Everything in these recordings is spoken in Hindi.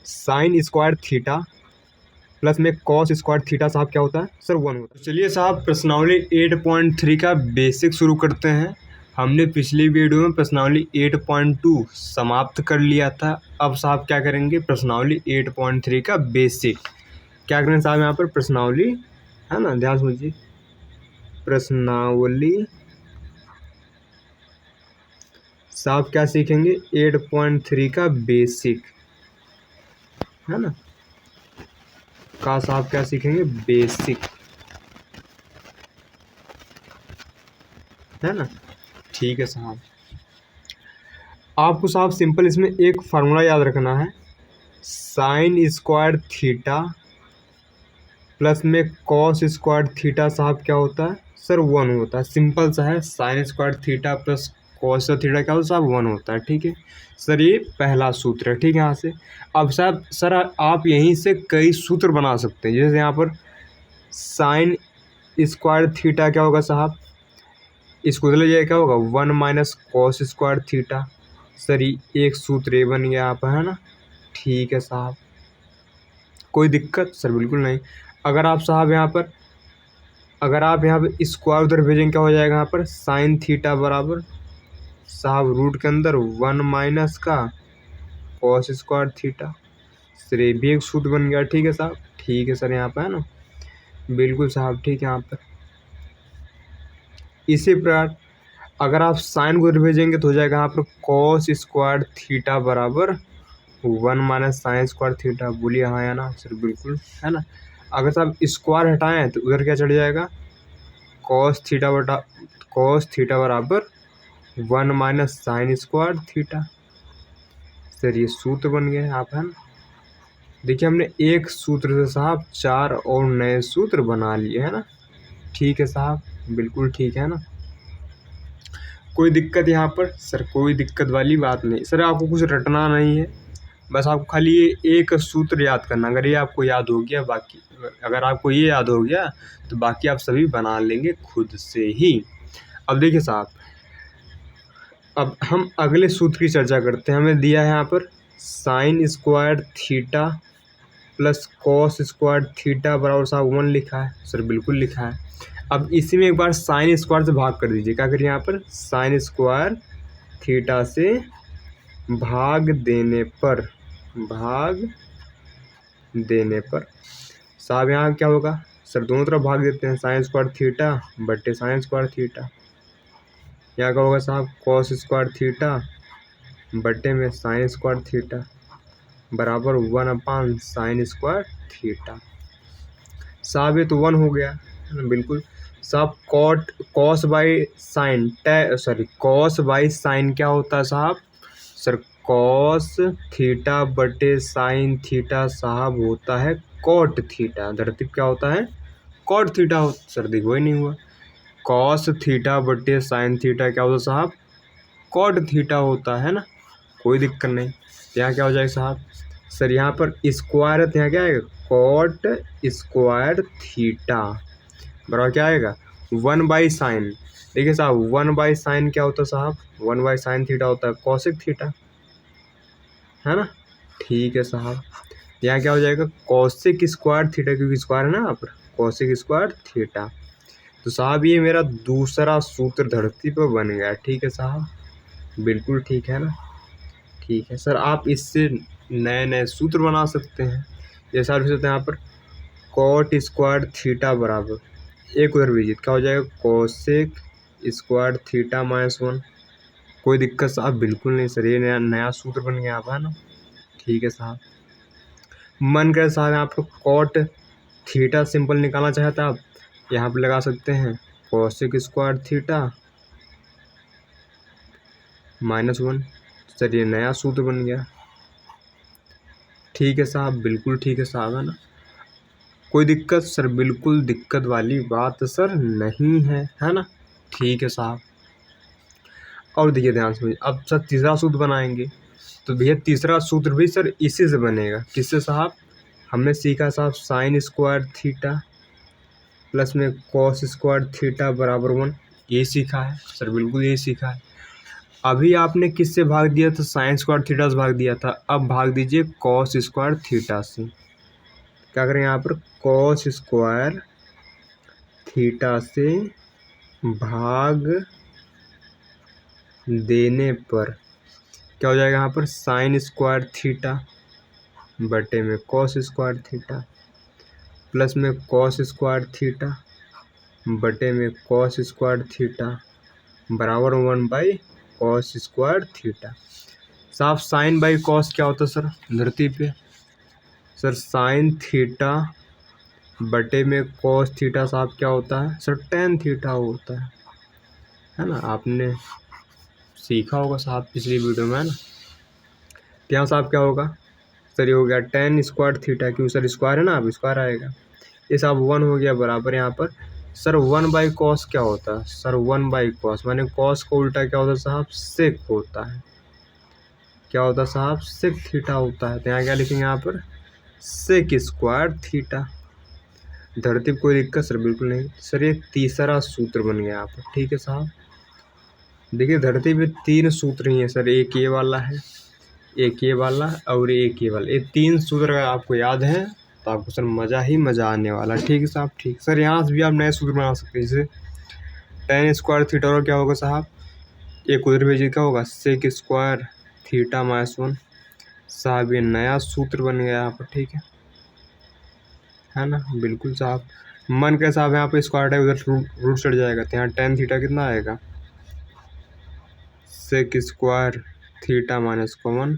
साइन स्क्वायर थीटा प्लस में कॉस स्क्वायर थीटा साहब क्या होता है सर 1 होता है। चलिए साहब प्रश्नावली 8.3 का बेसिक शुरू करते हैं। हमने पिछली वीडियो में प्रश्नावली 8.2 समाप्त कर लिया था। अब साहब क्या करेंगे प्रश्नावली 8.3 का बेसिक। क्या करें साहब यहाँ पर प्रश्नावली है ना, ध्यान समझिए, प्रश्नावली साहब क्या सीखेंगे 8.3 का बेसिक है ना, का साहब क्या सीखेंगे बेसिक है ना। ठीक है साहब, आपको साहब सिंपल इसमें एक फार्मूला याद रखना है, साइन स्क्वायर थीटा प्लस में कॉस स्क्वायर थीटा साहब क्या होता है सर 1 होता है। सिंपल सा है, sine square theta plus cos theta क्या होता है साहब 1 होता है। ठीक है सर, ये पहला सूत्र है। ठीक है, यहाँ से अब साहब सर आप यहीं से कई सूत्र बना सकते हैं। जैसे यहाँ पर साइन स्क्वायर थीटा क्या होगा साहब, इसको चले जाए क्या होगा 1 minus cos square theta. Sir ये एक सूत्र ये बन गया यहाँ पर है ना। ठीक है साहब, कोई दिक्कत सर बिल्कुल नहीं। अगर आप साहब यहाँ पर स्क्वायर उधर भेजेंगे क्या हो जाएगा यहाँ पर साइन थीटा बराबर साहब रूट के अंदर 1 माइनस का कॉस स्क्वायर थीटा। सर ये भी एक सूत्र बन गया। ठीक है साहब, ठीक है सर यहाँ पर है ना, बिल्कुल साहब ठीक है यहाँ पर। इसी प्रकार अगर आप साइन को भेजेंगे तो हो जाएगा यहाँ पर कॉस स्क्वायर थीटा बराबर 1 माइनस साइन स्क्वायर थीटा। बोलिए हाँ या ना सर, बिल्कुल है ना। अगर साहब स्क्वायर हटाएं तो उधर क्या चढ़ जाएगा कॉस थीटा बराबर 1 minus sine square theta. Sir ये सूत्र बन गए आप है ना। देखिए हमने एक सूत्र से साहब 4 और नए सूत्र बना लिए है ना। ठीक है साहब, बिल्कुल ठीक है ना, कोई दिक्कत यहाँ पर सर, कोई दिक्कत वाली बात नहीं सर। आपको कुछ रटना नहीं है, बस आपको खाली ये एक सूत्र याद करना। अगर ये आपको याद हो गया, बाकी अगर आपको ये याद हो गया तो बाकी आप सभी बना लेंगे खुद से ही। अब देखिए साहब, अब हम अगले सूत्र की चर्चा करते हैं। हमें दिया है यहाँ पर sine square theta plus cos square theta बराबर साहब 1 लिखा है सर, बिल्कुल लिखा है। अब इसी में एक बार साइन स्क्वायर से भाग कर दीजिए। क्या करिए यहाँ पर साइन स्क्वायर थीटा से भाग देने पर साहब यहाँ क्या होगा सर, दोनों तरफ भाग देते हैं, साइन स्क्वायर थीटा बटे साइन स्क्वायर थीटा। यहाँ क्या होगा साहब कॉस स्क्वायर थीटा बटे में साइन स्क्वायर थीटा बराबर 1 साइन स्क्वायर थीटा। साहब ये तो 1 हो गया है ना, बिल्कुल साहब। कॉस बाई साइन क्या होता है साहब सर, कॉस थीटा बटे साइन थीटा साहब होता है कॉट थीटा। धरती क्या होता है कॉट थीटा हो सर, देखो ही नहीं हुआ। कॉस थीटा बटे साइन थीटा क्या होता है साहब कॉट थीटा होता है ना, कोई दिक्कत नहीं। यहाँ क्या हो जाएगा साहब सर, यहाँ पर स्क्वायर है तो यहाँ क्या आएगा कॉट स्क्वायर थीटा बराबर क्या आएगा 1 बाई साइन। देखिए साहब 1 बाई साइन क्या होता है साहब 1 बाई साइन थीटा होता है कॉसिक थीटा है ना। ठीक है साहब, यहाँ क्या हो जाएगा कॉसिक स्क्वायर थीटा, क्योंकि स्क्वायर है ना यहाँ पर कॉसिक स्क्वायर थीटा। तो साहब ये मेरा दूसरा सूत्र धरती पर बन गया। ठीक है साहब, बिल्कुल ठीक है ना। ठीक है सर, आप इससे नए नए सूत्र बना सकते हैं। जैसे आप लिख सकते हैं यहाँ पर कॉट स्क्वायर थीटा बराबर एक उधर भेजिए क्या हो जाएगा कॉसेक स्क्वायर थीटा माइनस 1। कोई दिक्कत साहब बिल्कुल नहीं सर, ये नया सूत्र बन गया आप है ना। ठीक है साहब, मन करे साहब यहाँ पर कॉट थीटा सिंपल निकालना चाहता है आप यहाँ पर लगा सकते हैं cosec square theta minus 1। Sir ये नया सूत्र बन गया। ठीक है साहब, बिल्कुल ठीक है साहब है ना, कोई दिक्कत सर, बिल्कुल दिक्कत वाली बात सर नहीं है ना। ठीक है साहब, और देखिए ध्यान से अब सर तीसरा सूत्र बनाएंगे। तो भैया तीसरा सूत्र भी सर इसी से बनेगा। किससे साहब, हमने सीखा साहब साइन स्क्वायर थीटा प्लस में कॉस स्क्वायर थीटा बराबर 1, ये सीखा है सर, बिल्कुल ये सीखा है। अभी आपने किससे भाग दिया था? साइन स्क्वायर थीटा से भाग दिया था। अब भाग दीजिए कॉस स्क्वायर थीटा से। क्या करें यहाँ पर? कॉस स्क्वायर थीटा से भाग देने पर क्या हो जाएगा यहाँ पर? साइन स्क्वायर थीटा बटे में कॉस स्क्वायर थीटा प्लस में कॉस स्क्वायर थीटा बटे में कॉस स्क्वायर थीटा बराबर 1 बाई कॉस स्क्वायर थीटा। साफ साइन बाई कॉस क्या होता है सर धरती पे? सर साइन थीटा बटे में कॉस थीटा साहब क्या होता है? सर टेन थीटा होता है ना? आपने सीखा होगा साहब पिछली वीडियो में, है ना? तो यहाँ साहब क्या होगा? सर ये हो गया टेन स्क्वायर थीटा, क्यों सर स्क्वायर है ना, अब स्क्वायर आएगा। ये साहब 1 हो गया बराबर यहाँ पर सर 1 बाई कॉस क्या होता है? सर 1 बाई कॉस माने कॉस को उल्टा क्या होता है साहब? सेक होता है। क्या होता है साहब? सेक थीटा होता है। तो यहाँ क्या लिखेंगे यहाँ पर? Sec square theta. धरती पे कोई दिक्कत सर? बिल्कुल नहीं सर। ये तीसरा सूत्र बन गया यहाँ पर, ठीक है साहब। देखिए धरती पे 3 सूत्र ही हैं सर, एक ये वाला है, एक ये वाला और एक ये वाला। ये 3 सूत्र अगर आपको याद है तो आपको सर मज़ा ही मज़ा आने वाला। ठीक है साहब, ठीक सर। यहाँ से भी आप नए सूत्र बना सकते हैं, जैसे टेन स्क्वायर थीटा और क्या होगा साहब? एक उधर भेजिए क्या होगा? सेक स्क्वायर थीटा -1 साहब। ये नया सूत्र बन गया यहाँ पर, ठीक है ना? बिल्कुल साहब। मन के साहब यहाँ पे स्क्वायर है, उधर रूट चढ़ जाएगा तो यहाँ टेन थीटा कितना आएगा? सेक स्क्वायर थीटा -1।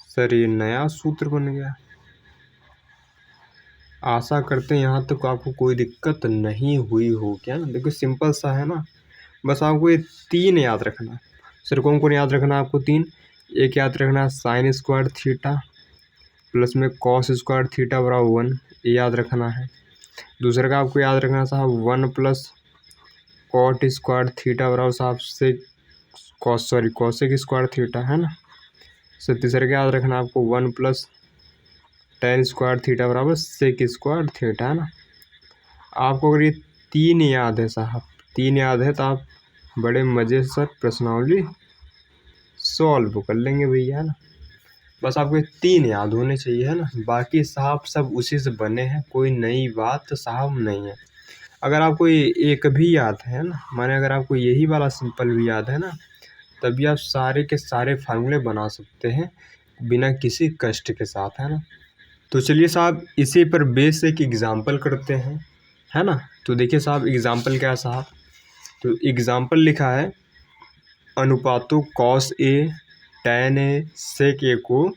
सर ये नया सूत्र बन गया। आशा करते हैं यहाँ तक आपको कोई दिक्कत नहीं हुई हो। क्या देखो सिंपल सा है ना, बस आपको ये 3 याद रखना। सर कौन कौन याद रखना है आपको? 3। एक याद रखना साइन स्क्वायर थीटा प्लस में कॉस स्क्वायर थीटा बराबर 1, ये याद रखना है। दूसरा का आपको याद रखना साहब 1 प्लस कॉट स्क्वायर थीटा बराबर साहब से कॉसेक स्क्वायर थीटा, है ना? सर तीसरा का याद रखना आपको 1 प्लस टेन स्क्वायर थीटा बराबर सेक स्क्वायर थीटा, है ना? आपको अगर ये 3 याद है साहब, 3 याद है तो आप बड़े मज़े से सर प्रश्नावली सॉल्व कर लेंगे भैया, है ना? बस आपको 3 याद होने चाहिए, है ना? बाकी साहब सब उसी से बने हैं, कोई नई बात तो साहब नहीं है। अगर आपको ये एक भी याद है ना, माने अगर आपको यही वाला सिंपल भी याद है ना, तभी आप सारे के सारे फार्मूले बना सकते हैं बिना किसी कष्ट के साथ, है ना? तो चलिए साहब इसी पर बेस एक एग्ज़ाम्पल करते हैं, है ना? तो देखिए साहब एग्ज़ाम्पल क्या है साहब? तो एग्ज़ाम्पल लिखा है अनुपातों कॉस ए टैन ए सेक ए को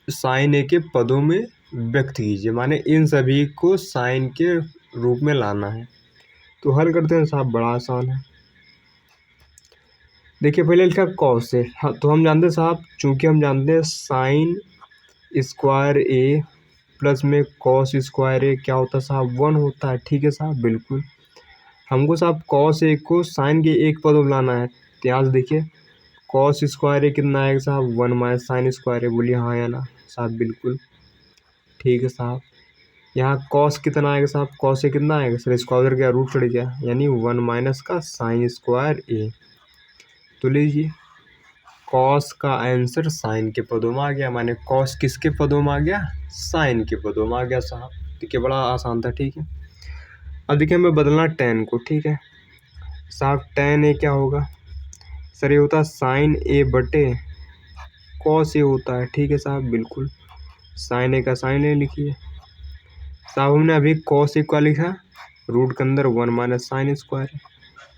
साइन ए के पदों में व्यक्त कीजिए, माने इन सभी को साइन के रूप में लाना है। तो हल करते हैं साहब, बड़ा आसान है। देखिए पहले लिखा कॉस ए, हाँ तो हम जानते हैं साहब, चूँकि हम जानते हैं साइन स्क्वायर ए प्लस में कॉस स्क्वायर ए क्या होता है साहब? 1 होता है, ठीक है साहब बिल्कुल। हमको साहब कॉस ए को साइन के एक पदों में लाना है, तो यहाँ से देखिए कॉस स्क्वायर ए कितना आएगा साहब? 1 माइनस साइन स्क्वायर ए। बोलिए हाँ या ना साहब? बिल्कुल ठीक है साहब। यहाँ कॉस कितना आएगा साहब? कॉस ए कितना आएगा सर? स्क्वायर गया, रूट चढ़ गया, यानी 1 माइनस का साइन स्क्वायर ए। तो लीजिए कॉस का आंसर साइन के पदों में आ गया, माने कॉस किसके पदों में आ गया? साइन के पदों में आ गया साहब। देखिए बड़ा आसान था, ठीक है। अब देखिए हमें बदलना टेन को, ठीक है साहब। टेन ए क्या होगा सर? ये होता है साइन ए बटे कॉस ए होता है, ठीक है साहब बिल्कुल। साइन ए का साइन ए लिखिए साहब। हमने अभी कॉस ए का लिखा, रूट के अंदर 1 माइनस साइन स्क्वायर है।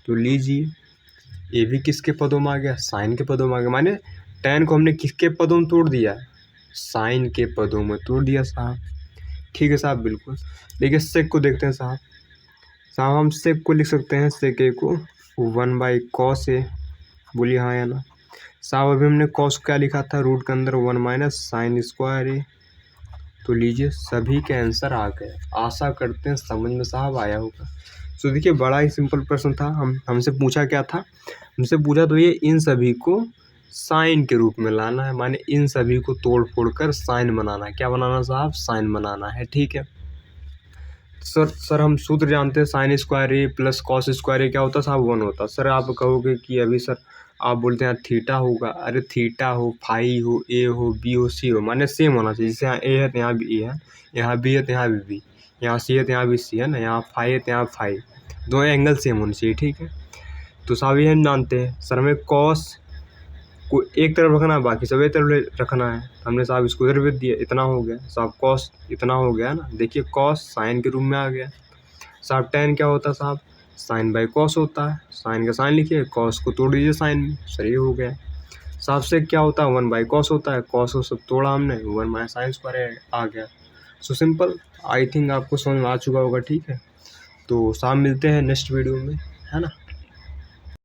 तो लीजिए ये भी किसके पदों में आ गया? साइन के पदों में आ गया, माने टेन को हमने किसके पदों में तोड़ दिया? साइन के पदों में तोड़ दिया साहब, ठीक है साहब बिल्कुल। देखिए सेक को देखते हैं साहब। साहब हम सेक को लिख सकते हैं, सेक ए को 1 बाई कॉस ए। बोलिए हाँ या ना साहब? अभी हमने कॉस क्या लिखा था? रूट के अंदर 1 माइनस साइन स्क्वायर ए। तो लीजिए सभी के आंसर आ गए। आशा करते हैं समझ में साहब आया होगा। तो देखिए बड़ा ही सिंपल प्रश्न था। हमसे पूछा क्या था? हमसे पूछा तो ये इन सभी को साइन के रूप में लाना है, माने इन सभी को तोड़ फोड़ कर साइन बनाना है। क्या बनाना साहब? साइन बनाना है, ठीक है। सर हम सूत्र जानते हैं, साइन स्क्वायर ए प्लस कॉस स्क्वायर ए क्या होता है साहब? 1 होता है। सर आप कहोगे कि अभी सर आप बोलते हैं थीटा होगा, अरे थीटा हो, फाई हो, ए हो, बी हो, सी हो, माने सेम होना चाहिए। जैसे यहाँ ए है तो यहाँ भी ए है, यहाँ बी है तो यहाँ भी बी, यहाँ सी है तो यहाँ भी सी है ना, यहाँ फाई है तो यहाँ फाई, दोनों एंगल सेम होने चाहिए, ठीक है। तो साहब ये हम जानते हैं सर, हमें कॉस को एक तरफ रखना है, बाकी सब एक तरफ रखना है। हमने साहब इसको इधर भी दिया, इतना हो गया साहब, कॉस इतना हो गया ना, देखिए कॉस साइन के रूप में आ गया साहब। टेन क्या होता है साहब, साइन बाई कॉस होता है, साइन का साइन लिखिए, कॉस को तोड़ दीजिए साइन में, सही हो गया साहब। से क्या होता है, वन बाई कॉस होता है, कॉस को सब तोड़ा हमने, वन माइनस साइन स्क्वायर आ गया। सो सिंपल, आई थिंक आपको समझ में आ चुका होगा, ठीक है। तो साहब मिलते हैं नेक्स्ट वीडियो में, है ना।